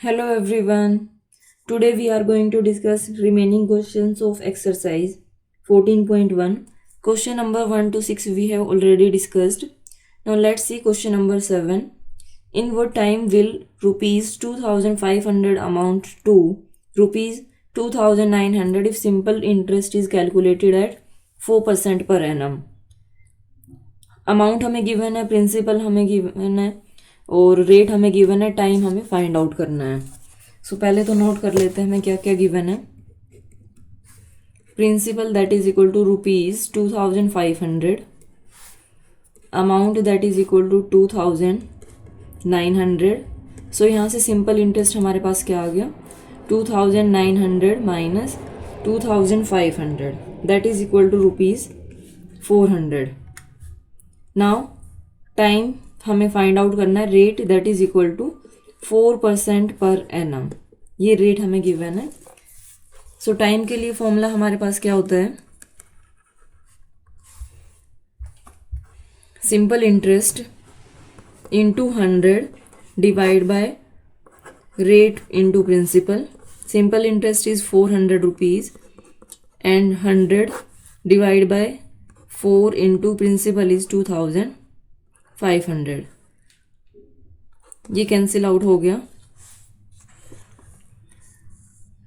Hello everyone. Today we are going to discuss remaining questions of exercise 14.1. Question number 1 to 6 we have already discussed. Now let's see question number 7. In what time will rupees 2500 amount to rupees 2900 if simple interest is calculated at 4% per annum? Amount हमें given है, principal हमें given है और rate हमें given है, time हमें find out करना है. सो पहले तो नोट कर लेते हैं हमें क्या क्या गिवन है. Principal that is equal to rupees 2500, amount that is equal to 2900. So यहाँ से सिंपल इंटरेस्ट हमारे पास क्या आ गया, 2900 minus 2500 that is equal to rupees 400. Now time हमें फाइंड आउट करना है, rate that is equal to 4% per annum. ये रेट हमें गिवन है. सो टाइम के लिए फॉर्मूला हमारे पास क्या होता है, simple interest into 100 divide by rate into principal. Simple interest is 400 rupees and 100 divide by 4 into principal is 2500. ये कैंसिल आउट हो गया.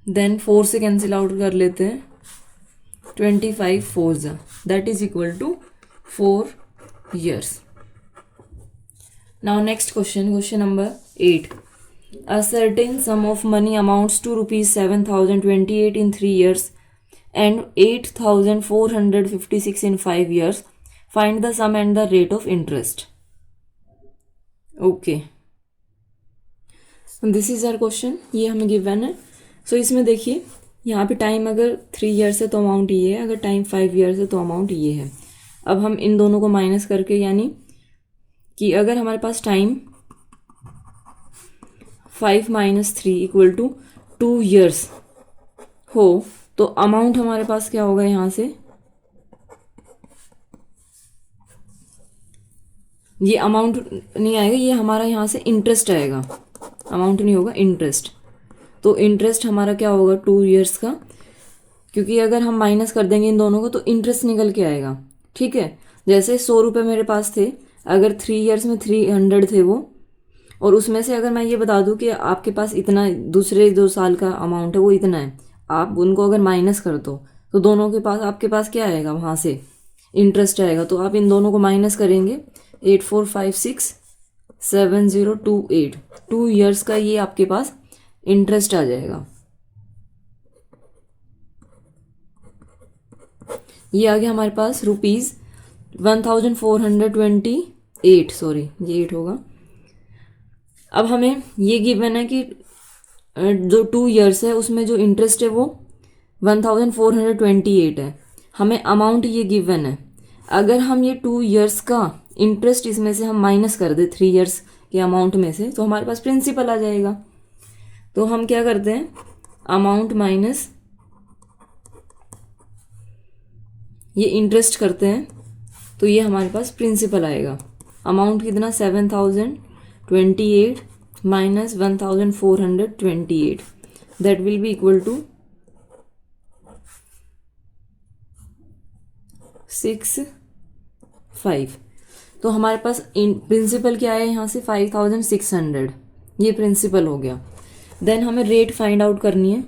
देन 4 से कैंसिल आउट कर लेते हैं, 25 4 that is equal to 4 years. Now next question, question number 8. A certain sum of money amounts to rupees 7028 in 3 years and 8456 in 5 years. Find the sum and the rate of interest. Okay. This is our question. ये हमें given है. सो इसमें देखिए यहाँ पे time अगर 3 years है तो अमाउंट ये है, अगर टाइम 5 ईयर्स है तो अमाउंट ये है. अब हम इन दोनों को माइनस करके, यानी कि अगर हमारे पास time 5 minus 3 equal to 2 years हो तो अमाउंट हमारे पास क्या होगा, यहाँ से ये अमाउंट नहीं आएगा, ये हमारा यहाँ से इंटरेस्ट आएगा. अमाउंट नहीं होगा, इंटरेस्ट. तो इंटरेस्ट हमारा क्या होगा 2 ईयर्स का, क्योंकि अगर हम माइनस कर देंगे इन दोनों को तो इंटरेस्ट निकल के आएगा. ठीक है. जैसे 100 रुपये मेरे पास थे, अगर 3 ईयर्स में 300 थे वो, और उसमें से अगर मैं ये बता दूं कि आपके पास इतना दूसरे 2 साल का अमाउंट है वो इतना है, आप उनको अगर माइनस कर दो तो दोनों के पास आपके पास क्या आएगा, वहाँ से इंटरेस्ट आएगा. तो आप इन दोनों को माइनस करेंगे, 84567028, 2 ईयर्स का ये आपके पास इंटरेस्ट आ जाएगा. ये आ गया हमारे पास रुपीज 1428, सॉरी ये 8 होगा. अब हमें ये गिवन है कि जो 2 ईयर्स है उसमें जो इंटरेस्ट है वो 1428 है. हमें अमाउंट ये गिवन है. अगर हम ये 2 ईयर्स का इंटरेस्ट इसमें से हम माइनस कर दे 3 ईयर्स के अमाउंट में से, तो हमारे पास प्रिंसिपल आ जाएगा. तो हम क्या करते हैं, अमाउंट माइनस ये इंटरेस्ट करते हैं, तो ये हमारे पास प्रिंसिपल आएगा. अमाउंट कितना, 7028 minus 1428, that will be equal to 65. तो हमारे पास प्रिंसिपल क्या है, यहाँ से 5600, ये प्रिंसिपल हो गया. देन हमें रेट फाइंड आउट करनी है.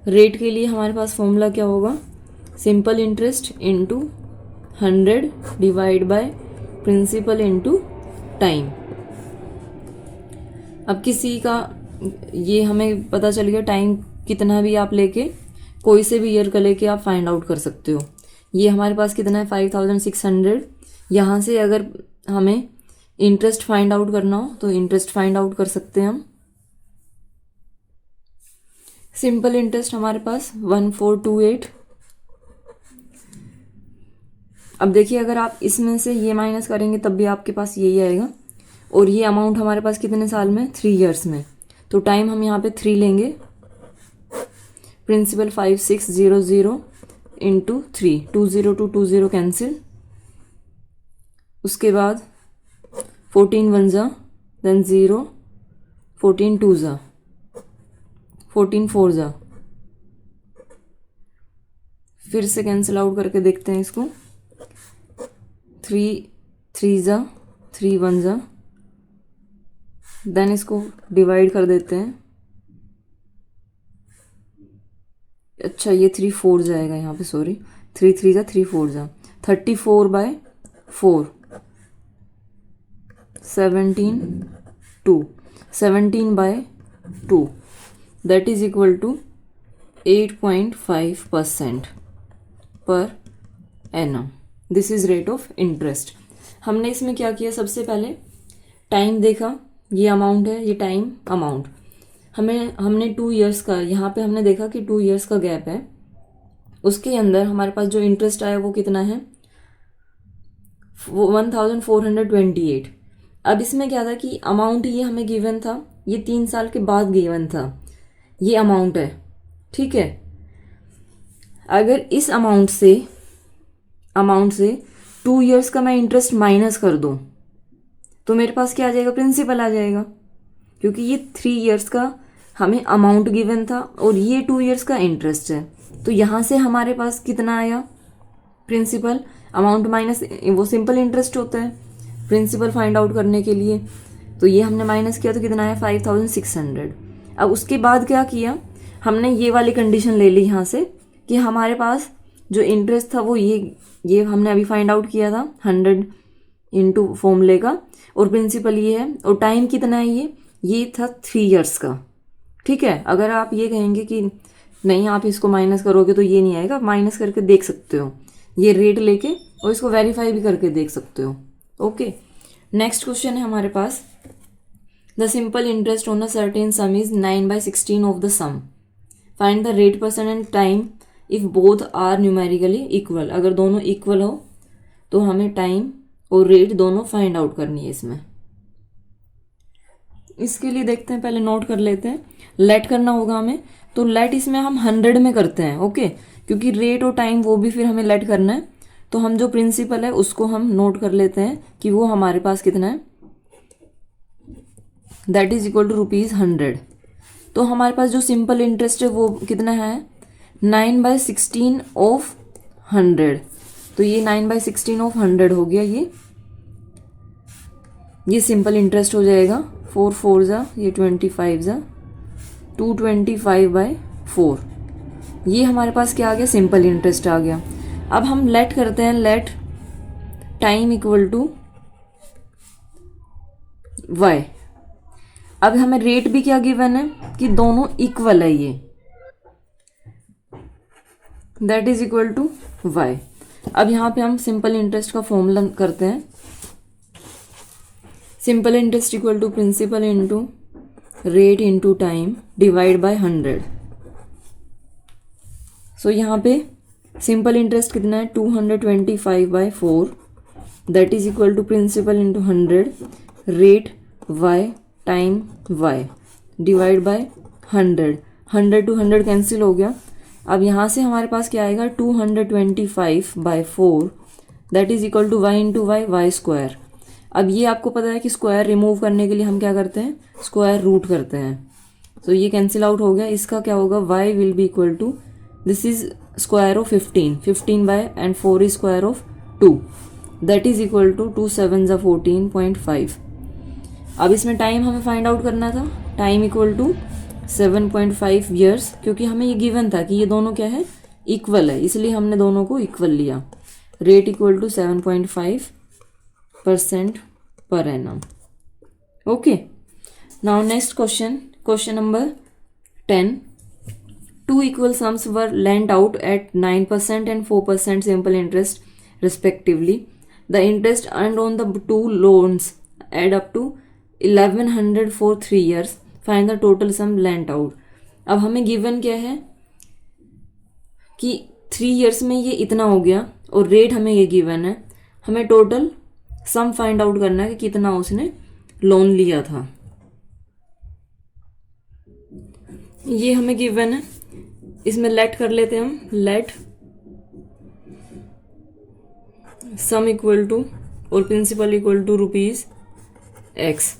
रेट के लिए हमारे पास फॉर्मूला क्या होगा, simple interest into 100 divide by principal into time. अब किसी का ये हमें पता चल गया, टाइम कितना भी आप लेके कोई से भी ईयर का लेके आप फाइंड आउट कर सकते हो. ये हमारे पास कितना है 5600. यहाँ से अगर हमें इंटरेस्ट फाइंड आउट करना हो तो इंटरेस्ट फाइंड आउट कर सकते हैं हम. सिंपल इंटरेस्ट हमारे पास 1428. अब देखिए अगर आप इसमें से ये माइनस करेंगे तब भी आपके पास यही आएगा. और ये अमाउंट हमारे पास कितने साल में, 3 ईयर्स में. तो टाइम हम यहाँ पे 3 लेंगे. Principal 5600 into 3, 20 to 20 cancel. उसके बाद 14 1 देन 0, 14 2 14 4 जा, फिर से कैंसिल आउट करके देखते हैं इसको। 3 3 जा, 3 1 जा, देन इसको डिवाइड कर देते हैं। अच्छा ये 3 4 जाएगा यहाँ पे, सॉरी 3 3 जा, 3 4 जा, 34/4, 17 2, 17/2, that is equal to 8.5% per annum. This is rate of interest. हमने इसमें क्या किया, सबसे पहले टाइम देखा, ये अमाउंट है, ये टाइम अमाउंट। हमने 2 इयर्स का, यहाँ पे हमने देखा कि 2 इयर्स का गैप है, उसके अंदर हमारे पास जो इंटरेस्ट आया वो कितना है, 1428। अब इसमें क्या था कि अमाउंट ये हमें गिवन था, ये 3 साल के बाद गिवन था, ये अमाउंट है, ठीक है। अगर इस अमाउंट से 2 इयर्स का मैं इंटरेस्ट माइनस कर दूं तो मेरे पास क्या आ जाएगा, प्रिंसिपल आ जाएगा, क्योंकि ये 3 इयर्स का हमें अमाउंट गिवन था और ये 2 इयर्स का इंटरेस्ट है। तो यहाँ से हमारे पास कितना आया, प्रिंसिपल, अमाउंट माइनस वो सिंपल इंटरेस्ट होता है प्रिंसिपल फाइंड आउट करने के लिए। तो ये हमने माइनस किया तो कितना आया, 5600। अब उसके बाद क्या किया, हमने ये वाली कंडीशन ले ली यहाँ से कि हमारे पास जो इंटरेस्ट था वो ये हमने अभी फाइंड आउट किया था 100 इंटू फॉर्मूले का, और प्रिंसिपल ये है, और टाइम कितना है, ये था 3 इयर्स का, ठीक है। अगर आप ये कहेंगे कि नहीं आप इसको माइनस करोगे तो ये नहीं आएगा, माइनस करके देख सकते हो, ये रेट लेके, और इसको वेरीफाई भी करके देख सकते हो। ओके, नेक्स्ट क्वेश्चन है हमारे पास, the simple interest on a certain sum is 9/16 of the sum, find the rate percent and time if both are numerically equal. अगर दोनों इक्वल हो तो हमें टाइम और रेट दोनों फाइंड आउट करनी है इसमें। इसके लिए देखते हैं, पहले नोट कर लेते हैं, लेट करना होगा हमें, तो लेट इसमें हम 100 में करते हैं, ओके, क्योंकि रेट और टाइम वो भी फिर हमें लेट करना है। तो हम जो प्रिंसिपल है उसको हम नोट कर लेते हैं कि वो हमारे पास कितना है, दैट इज इक्वल टू ₹100। तो हमारे पास जो सिंपल इंटरेस्ट है वो कितना है, 9/16 ऑफ 100। तो ये 9/16 ऑफ 100 हो गया, ये सिंपल इंटरेस्ट हो जाएगा। 4 4 जा, ये 25 जा, 225/4, ये हमारे पास क्या आ गया, सिंपल इंटरेस्ट आ गया। अब हम लेट करते हैं, let time equal to y। अब हमें रेट भी क्या गिवन है कि दोनों इक्वल है, ये that is equal to y। अब यहाँ पे हम सिंपल इंटरेस्ट का फॉर्मूला करते हैं, simple interest equal to principal into rate into time divide by 100। So यहाँ पे सिंपल इंटरेस्ट कितना है, 225/4, that is equal to principal into 100, rate y, time y, divide by 100। 100 to 100 cancel हो गया। अब यहाँ से हमारे पास क्या आएगा, 225/4, that is equal to y into y square. अब ये आपको पता है कि स्क्वायर रिमूव करने के लिए हम क्या करते हैं, स्क्वायर रूट करते हैं। तो ये कैंसिल आउट हो गया। इसका क्या होगा, y will be equal to, this is square of 15/4 is square of 2, that is equal to 2 7 जा 14.5। अब इसमें टाइम हमें फाइंड आउट करना था, टाइम इक्वल टू 7.5 ईयर्स, क्योंकि हमें ये गिवन था कि ये दोनों क्या है, इक्वल है, इसलिए हमने दोनों को इक्वल लिया। Rate equal to 7.5% per annum. Okay, now next question number 10। 2 equal sums were lent out at 9% and 4% simple interest respectively. The interest earned on the 2 loans add up to 1100 for 3 years. Find the total sum lent out. अब हमें given क्या है कि 3 years में ये इतना हो गया और रेट हमें ये गिवन है। हमें टोटल सम फाइंड आउट करना है कि कितना उसने लोन लिया था, ये हमें गिवन है। इसमें लेट कर लेते हैं हम, लेट सम इक्वल टू और प्रिंसिपल इक्वल टू ₹x।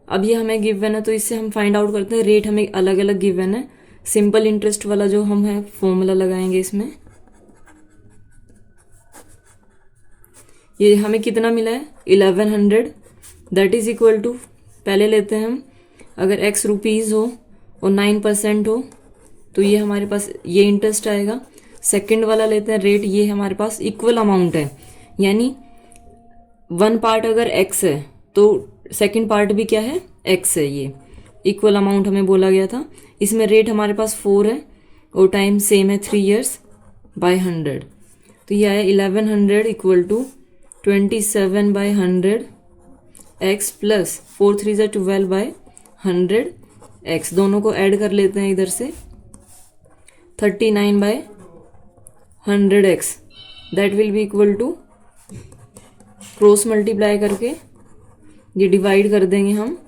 अब ये हमें गिवन है तो इससे हम फाइंड आउट करते हैं। रेट हमें अलग अलग गिवन है, सिंपल इंटरेस्ट वाला जो हम है फॉर्मूला लगाएंगे इसमें। ये हमें कितना मिला है 1100, दैट इज इक्वल टू, पहले लेते हैं हम, अगर x रुपीज़ हो और 9% हो तो ये हमारे पास ये इंटरेस्ट आएगा। सेकंड वाला लेते हैं रेट, ये हमारे पास इक्वल अमाउंट है, यानी वन पार्ट अगर x है तो सेकंड पार्ट भी क्या है x है, ये इक्वल अमाउंट हमें बोला गया था। इसमें रेट हमारे पास 4 है और टाइम सेम है 3 years बाय 100, तो ये आया 1100 इक्वल टू 27/100 x प्लस 4 3 ज़ा 12/100 x, दोनों को ऐड कर लेते हैं इधर से 39/100 x, that will be equal to, cross multiply करके ये डिवाइड कर देंगे हम।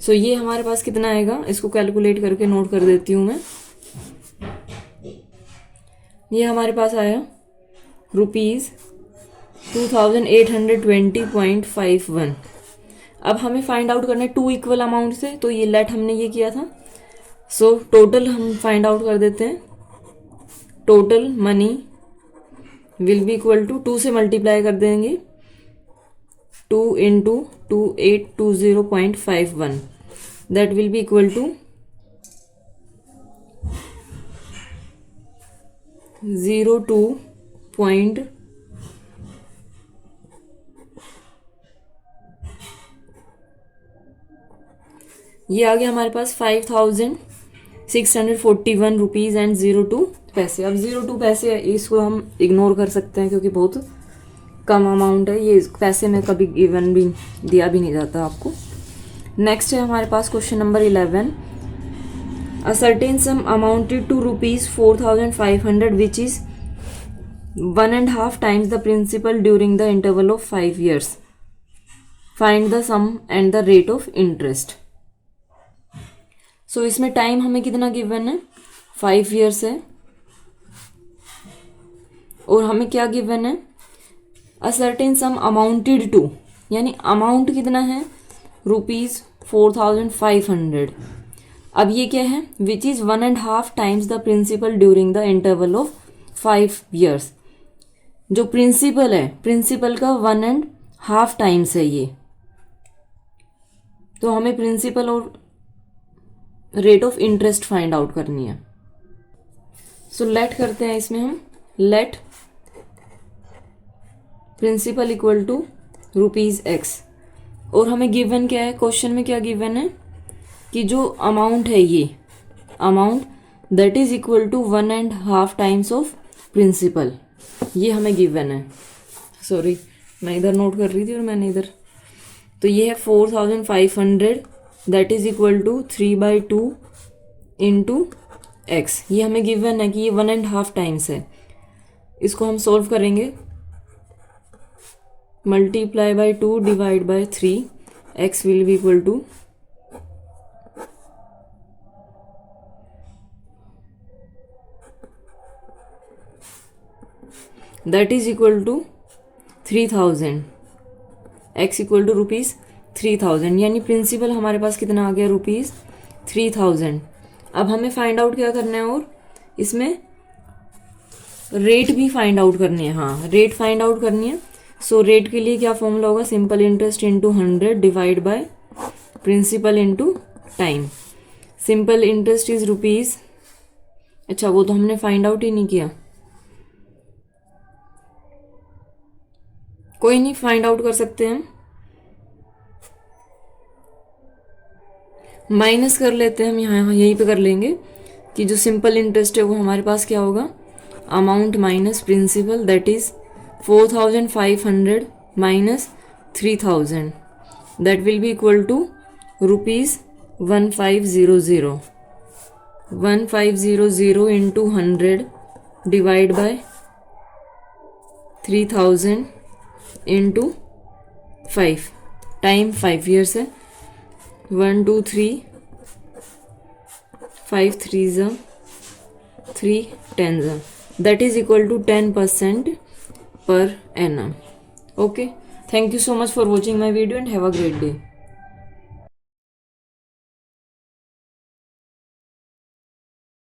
सो ये हमारे पास कितना आएगा, इसको कैलकुलेट करके नोट कर देती हूँ मैं। ये हमारे पास आया ₹2820.51। अब हमें फाइंड आउट करना है टू इक्वल अमाउंट से, तो ये लेट हमने ये किया था। सो टोटल हम फाइंड आउट कर देते हैं। Total money will be equal to, 2 से मल्टीप्लाई कर देंगे, 2 × 2820.51, that will be equal to 02 point ये आ गया हमारे पास 5641 रुपीज़ एंड 02 पैसे। अब 02 पैसे इसको हम इग्नोर कर सकते हैं क्योंकि बहुत कम अमाउंट है, ये पैसे में कभी गिवन भी दिया भी नहीं जाता आपको। नेक्स्ट है हमारे पास question number 11। A certain sum amounted to ₹4500 which is 1.5 times the principal during the interval of 5 years. Find the sum and the rate of interest. So इसमें टाइम हमें कितना गिवन है 5 years है और हमें क्या गिवन है a certain sum amounted to, यानी अमाउंट कितना है ₹4500। अब ये क्या है which is 1.5 times the principal during the interval of 5 years। जो प्रिंसिपल है, प्रिंसिपल का 1.5 times है ये, तो हमें प्रिंसिपल और rate of interest find out करनी है। सो लेट करते हैं इसमें हम, let principal equal to ₹x, और हमें गिवन क्या है, क्वेश्चन में क्या गिवन है कि जो अमाउंट है ये amount that is equal to 1.5 times of principal, ये हमें गिवन है। सॉरी मैं इधर नोट कर रही थी और मैंने इधर, तो ये है 4500 that is equal to 3/2 into x, ये हमें गिवन है कि ये 1.5 times है। इसको हम सॉल्व करेंगे, multiply by 2 divide by 3, x will be equal to that is equal to 3000, x equal to ₹3000, यानी प्रिंसिपल हमारे पास कितना आ गया ₹3000। अब हमें फाइंड आउट क्या करना है और इसमें रेट भी फाइंड आउट करनी है। हाँ रेट फाइंड आउट करनी है। सो रेट के लिए क्या फॉर्मूला होगा, simple interest into 100 divide by principal into time. Simple interest is rupees, अच्छा वो तो हमने फाइंड आउट ही नहीं किया, कोई नहीं फाइंड आउट कर सकते हैं हम, माइनस कर लेते हैं हम, यहाँ यहीं पे कर लेंगे कि जो सिंपल इंटरेस्ट है वो हमारे पास क्या होगा, amount minus principal, that is 4500 minus 3000, that will be equal to ₹1500 into 100 divide by 3000 into 5, time 5 years है, 1 2 3 5 3 ज़ा 3 10 ज़ा, that is equal to 10% per annum. Okay, thank you so much for watching my video and have a great day.